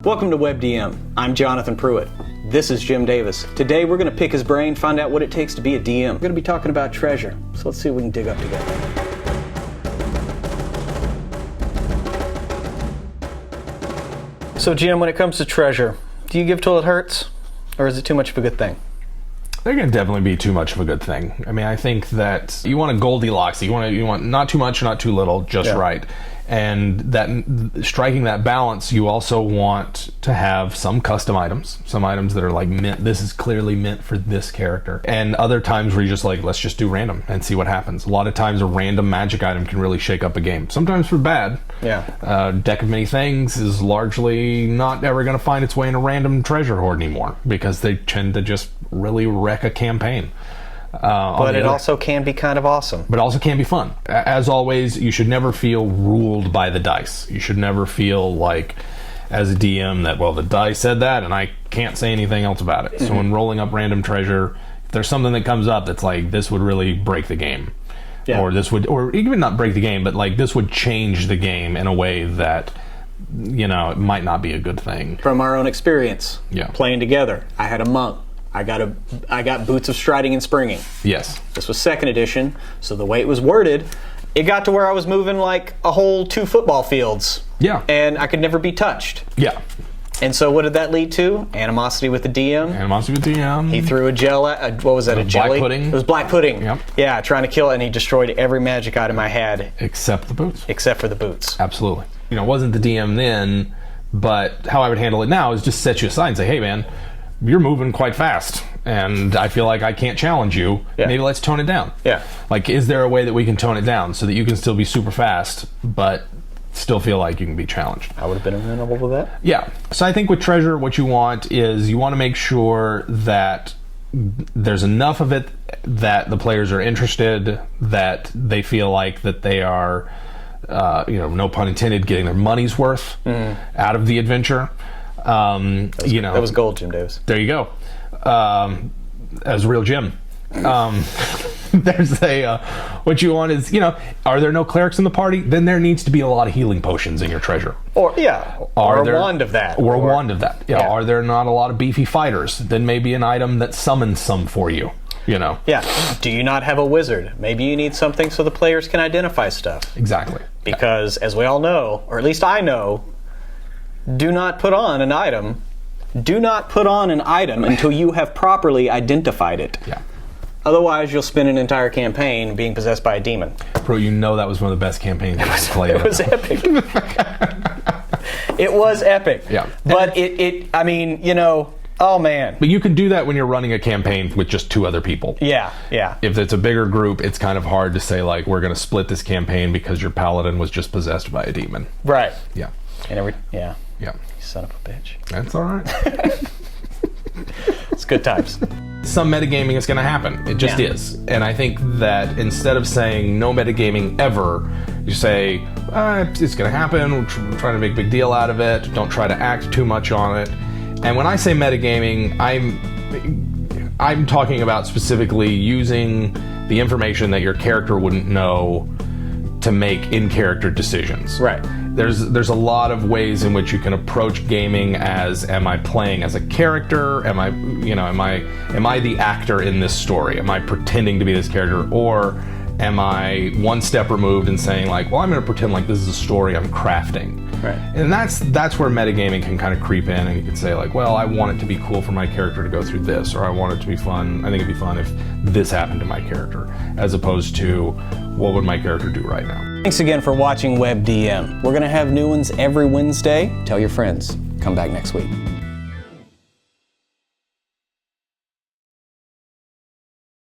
Welcome to WebDM. I'm Jonathan Pruitt. This is Jim Davis. Today we're going to pick his brain, find out what it takes to be a DM. We're going to be talking about treasure, so let's see what we can dig up together. So Jim, when it comes to treasure, do you give till it hurts? Or is it too much of a good thing? They're going to definitely be too much of a good thing. I mean, I think that you want a Goldilocks. You want not too much, not too little, just right. And that striking that balance, you also want to have some custom items, some items that are like meant. This is clearly meant for this character, and other times where you're just like, let's just do random and see what happens. A lot of times, a random magic item can really shake up a game. Sometimes for bad. Yeah. Deck of Many Things is largely not ever going to find its way in a random treasure hoard anymore because they tend to just really wreck a campaign. But it also can be kind of awesome. But also can be fun. As always, you should never feel ruled by the dice. You should never feel like, as a DM, that, well, the dice said that and I can't say anything else about it. So when rolling up random treasure, if there's something that comes up that's like, this would really break the game. Yeah. Or this would, or even not break the game, but like this would change the game in a way that, you know, it might not be a good thing. From our own experience, playing together, I had a monk. I got Boots of Striding and Springing. Yes. This was 2nd edition, so the way it was worded, it got to where I was moving like a whole 2 football fields. Yeah. And I could never be touched. Yeah. And so what did that lead to? Animosity with the DM. Animosity with the DM. He threw a gel at, what was that, a jelly? Black pudding. It was black pudding. Yep. Yeah, trying to kill it, and he destroyed every magic item I had. Except the boots. Except for the boots. Absolutely. You know, it wasn't the DM then, but how I would handle it now is just set you aside and say, hey man, you're moving quite fast and I feel like I can't challenge you. Yeah. Maybe let's tone it down. Yeah. Like, is there a way that we can tone it down so that you can still be super fast but still feel like you can be challenged? I would have been amenable to that. Yeah. So I think with treasure, what you want is you want to make sure that there's enough of it that the players are interested, that they feel like that they are, no pun intended, getting their money's worth out of the adventure. That was gold, Jim Davis. There you go. As real Jim. There's what you want is, are there no clerics in the party? Then there needs to be a lot of healing potions in your treasure. Or a wand of that. Or a wand of that. Yeah. Are there not a lot of beefy fighters? Then maybe an item that summons some for you. Yeah. Do you not have a wizard? Maybe you need something so the players can identify stuff. Exactly. Because as we all know, or at least I know, do not put on an item. Do not put on an item until you have properly identified it. Yeah. Otherwise, you'll spend an entire campaign being possessed by a demon. Bro, that was one of the best campaigns I've played. It was epic. It was epic. Yeah. But oh man. But you can do that when you're running a campaign with just 2 other people. Yeah, yeah. If it's a bigger group, it's kind of hard to say, like, we're going to split this campaign because your paladin was just possessed by a demon. Right. Yeah. And Yeah. You son of a bitch. That's all right. It's good times. Some metagaming is going to happen. It just is. And I think that instead of saying no metagaming ever, you say, it's going to happen. We're trying to make a big deal out of it. Don't try to act too much on it. And when I say metagaming, I'm talking about specifically using the information that your character wouldn't know to make in-character decisions. Right. There's a lot of ways in which you can approach gaming as, am I playing as a character? Am I the actor in this story? Am I pretending to be this character? Or am I one step removed and saying, like, well, I'm going to pretend like this is a story I'm crafting. Right. And that's where metagaming can kind of creep in, and you can say, like, well, I want it to be cool for my character to go through this, or I want it to be fun. I think it'd be fun if this happened to my character, as opposed to what would my character do right now. Thanks again for watching WebDM. We're going to have new ones every Wednesday. Tell your friends. Come back next week.